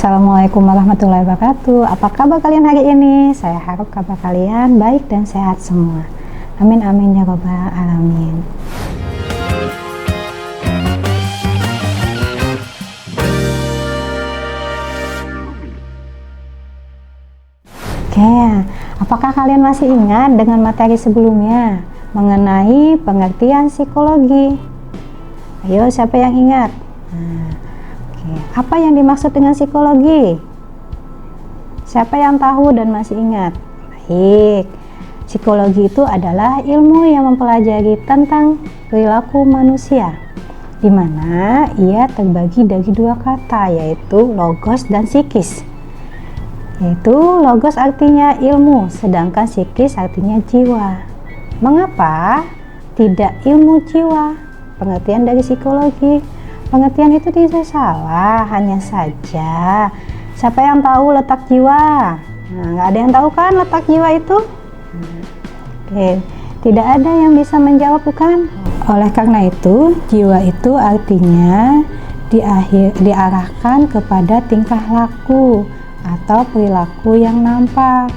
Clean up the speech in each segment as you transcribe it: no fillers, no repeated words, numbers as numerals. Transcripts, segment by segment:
Assalamualaikum warahmatullahi wabarakatuh. Apa kabar kalian hari ini? Saya harap kabar kalian baik dan sehat semua. Amin amin ya rabbal alamin. Oke, apakah kalian masih ingat dengan materi sebelumnya mengenai pengertian psikologi? Ayo, siapa yang ingat? Apa yang dimaksud dengan psikologi? Siapa yang tahu dan masih ingat? Baik, psikologi itu adalah ilmu yang mempelajari tentang perilaku manusia, di mana ia terbagi dari dua kata, yaitu logos dan psikis. Yaitu logos artinya ilmu, sedangkan psikis artinya jiwa. Mengapa tidak ilmu jiwa? Pengertian dari psikologi. Pengertian itu tidak salah, hanya saja siapa yang tahu letak jiwa? Nah, nggak ada yang tahu kan letak jiwa itu? Oke, tidak ada yang bisa menjawab, bukan? Oleh karena itu, jiwa itu artinya diarahkan kepada tingkah laku atau perilaku yang nampak.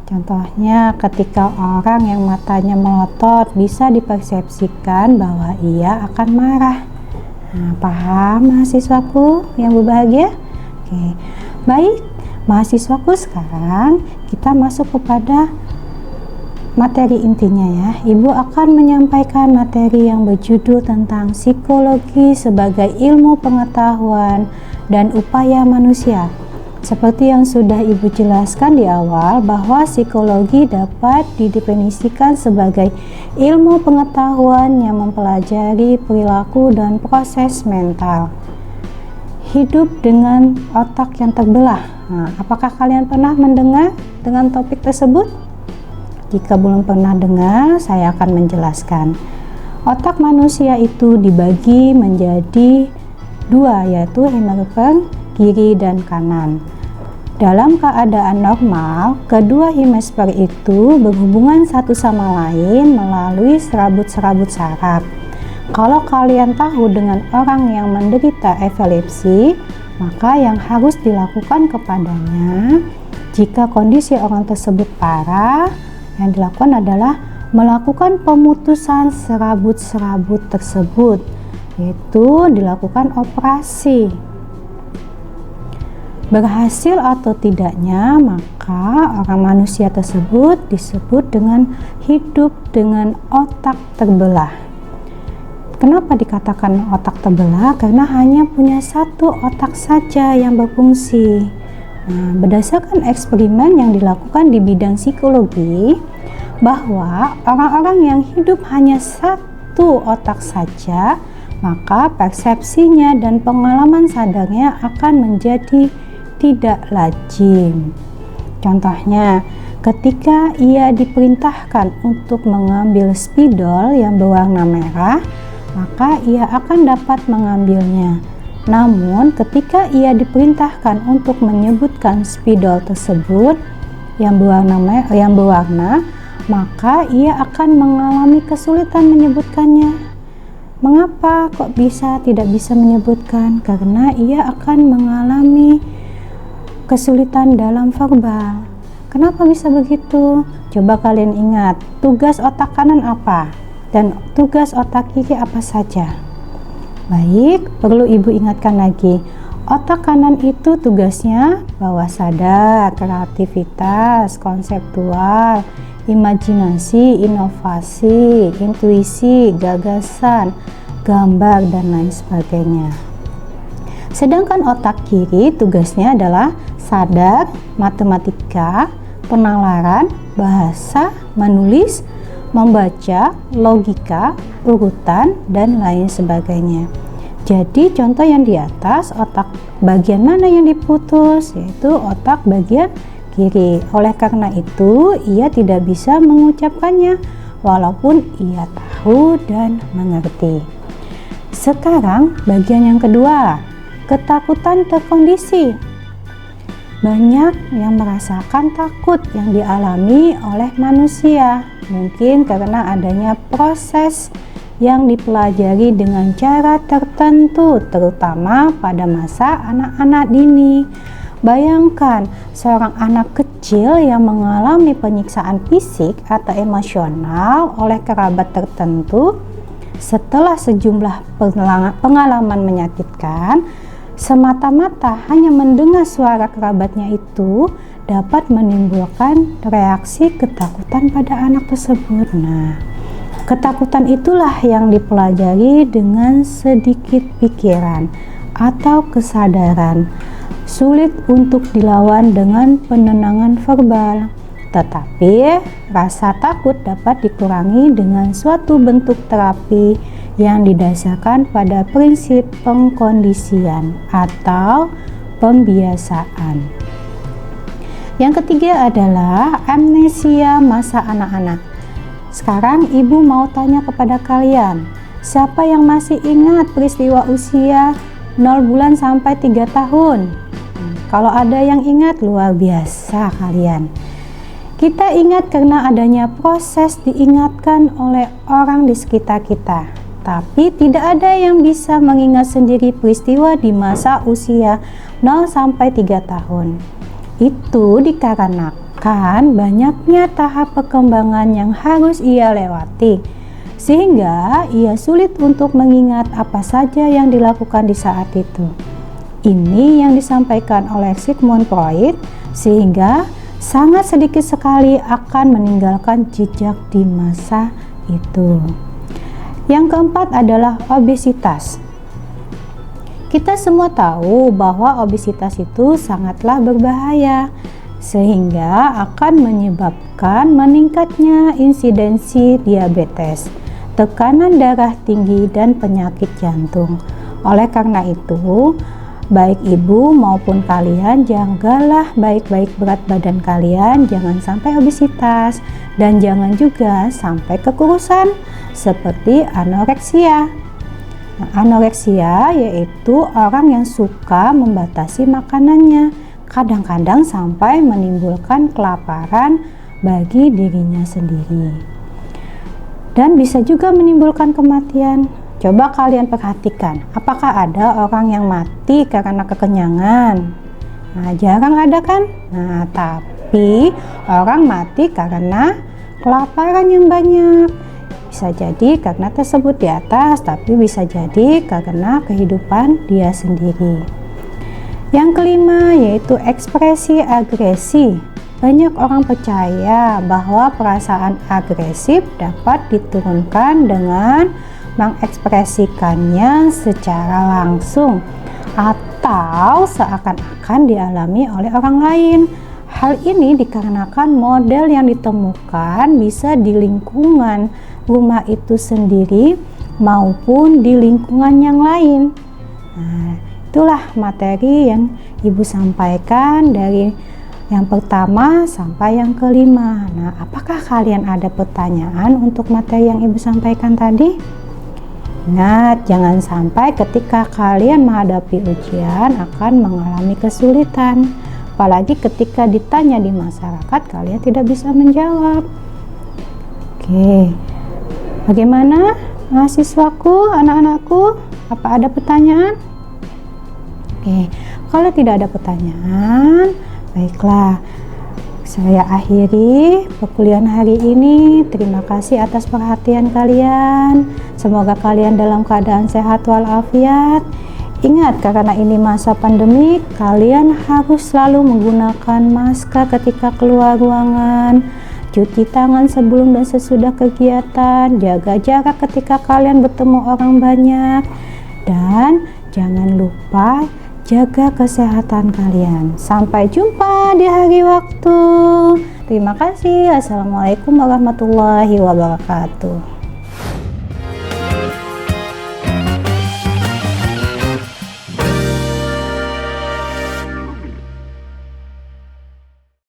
Contohnya, ketika orang yang matanya melotot bisa dipersepsikan bahwa ia akan marah. Nah, paham mahasiswaku yang berbahagia? Oke, baik mahasiswaku, sekarang kita masuk kepada materi intinya ya. Ibu akan menyampaikan materi yang berjudul tentang psikologi sebagai ilmu pengetahuan dan upaya manusia. Seperti yang sudah Ibu jelaskan di awal, bahwa psikologi dapat didefinisikan sebagai ilmu pengetahuan yang mempelajari perilaku dan proses mental. Hidup dengan otak yang terbelah. Nah, apakah kalian pernah mendengar dengan topik tersebut? Jika belum pernah dengar, saya akan menjelaskan. Otak manusia itu dibagi menjadi dua, yaitu hemisfer kiri dan kanan. Dalam keadaan normal, kedua hemisfer itu berhubungan satu sama lain melalui serabut-serabut saraf. Kalau kalian tahu dengan orang yang menderita epilepsi, maka yang harus dilakukan kepadanya jika kondisi orang tersebut parah, yang dilakukan adalah melakukan pemutusan serabut-serabut tersebut, yaitu dilakukan operasi. Berhasil atau tidaknya, maka orang manusia tersebut disebut dengan hidup dengan otak terbelah. Kenapa dikatakan otak terbelah? Karena hanya punya satu otak saja yang berfungsi. Nah, berdasarkan eksperimen yang dilakukan di bidang psikologi, bahwa orang-orang yang hidup hanya satu otak saja, maka persepsinya dan pengalaman sadarnya akan menjadi tidak lazim. Contohnya, ketika ia diperintahkan untuk mengambil spidol yang berwarna merah, maka ia akan dapat mengambilnya. Namun, ketika ia diperintahkan untuk menyebutkan spidol tersebut yang berwarna, maka ia akan mengalami kesulitan menyebutkannya. Mengapa kok tidak bisa menyebutkan? Karena ia akan mengalami kesulitan dalam verbal. Kenapa bisa begitu? Coba kalian ingat, tugas otak kanan apa? Dan tugas otak kiri apa saja? Baik, perlu Ibu ingatkan lagi. Otak kanan itu tugasnya bawah sadar, kreativitas, konseptual, imajinasi, inovasi, intuisi, gagasan, gambar, dan lain sebagainya. Sedangkan otak kiri tugasnya adalah sadar, matematika, penalaran, bahasa, menulis, membaca, logika, urutan, dan lain sebagainya. Jadi contoh yang di atas, otak bagian mana yang diputus? Yaitu otak bagian kiri. Oleh karena itu, ia tidak bisa mengucapkannya walaupun ia tahu dan mengerti. Sekarang bagian yang kedua, ketakutan terkondisi. Banyak yang merasakan takut yang dialami oleh manusia, mungkin karena adanya proses yang dipelajari dengan cara tertentu, terutama pada masa anak-anak dini. Bayangkan seorang anak kecil yang mengalami penyiksaan fisik atau emosional oleh kerabat tertentu setelah sejumlah pengalaman menyakitkan, semata-mata hanya mendengar suara kerabatnya itu dapat menimbulkan reaksi ketakutan pada anak tersebut. Nah, ketakutan itulah yang dipelajari dengan sedikit pikiran atau kesadaran. Sulit untuk dilawan dengan penenangan verbal, tetapi rasa takut dapat dikurangi dengan suatu bentuk terapi yang didasarkan pada prinsip pengkondisian atau pembiasaan. Yang ketiga adalah amnesia masa anak-anak. Sekarang ibu mau tanya kepada kalian, siapa yang masih ingat peristiwa usia 0 bulan sampai 3 tahun? Kalau ada yang ingat, luar biasa kalian. Kita ingat karena adanya proses diingatkan oleh orang di sekitar kita. Tapi tidak ada yang bisa mengingat sendiri peristiwa di masa usia 0 sampai 3 tahun. Itu dikarenakan banyaknya tahap perkembangan yang harus ia lewati, sehingga ia sulit untuk mengingat apa saja yang dilakukan di saat itu. Ini yang disampaikan oleh Sigmund Freud, sehingga sangat sedikit sekali akan meninggalkan jejak di masa itu. Yang keempat adalah obesitas. Kita semua tahu bahwa obesitas itu sangatlah berbahaya, sehingga akan menyebabkan meningkatnya insidensi diabetes, tekanan darah tinggi, dan penyakit jantung. Oleh karena itu, baik ibu maupun kalian, jagalah baik-baik berat badan kalian, jangan sampai obesitas, dan jangan juga sampai kekurusan seperti anoreksia. Nah, anoreksia yaitu orang yang suka membatasi makanannya, kadang-kadang sampai menimbulkan kelaparan bagi dirinya sendiri, dan bisa juga menimbulkan kematian. Coba kalian perhatikan, apakah ada orang yang mati karena kekenyangan? Nah, jarang ada kan? Nah, tapi orang mati karena kelaparan yang banyak. Bisa jadi karena tersebut di atas, tapi bisa jadi karena kehidupan dia sendiri. Yang kelima yaitu ekspresi agresi. Banyak orang percaya bahwa perasaan agresif dapat diturunkan dengan mengekspresikannya secara langsung atau seakan-akan dialami oleh orang lain. Hal ini dikarenakan model yang ditemukan bisa di lingkungan rumah itu sendiri maupun di lingkungan yang lain. Nah, itulah materi yang ibu sampaikan dari yang pertama sampai yang kelima. Nah, apakah kalian ada pertanyaan untuk materi yang ibu sampaikan tadi? Ingat, jangan sampai ketika kalian menghadapi ujian akan mengalami kesulitan. Apalagi ketika ditanya di masyarakat, kalian tidak bisa menjawab. Oke, bagaimana mahasiswaku, anak-anakku? Apa ada pertanyaan? Oke, kalau tidak ada pertanyaan, baiklah. Saya akhiri perkuliahan hari ini. Terima kasih atas perhatian kalian. Semoga kalian dalam keadaan sehat walafiat. Ingat, karena ini masa pandemi, kalian harus selalu menggunakan masker ketika keluar ruangan, cuci tangan sebelum dan sesudah kegiatan, jaga jarak ketika kalian bertemu orang banyak, dan jangan lupa jaga kesehatan kalian. Sampai jumpa di hari waktu. Terima kasih. Assalamualaikum warahmatullahi wabarakatuh.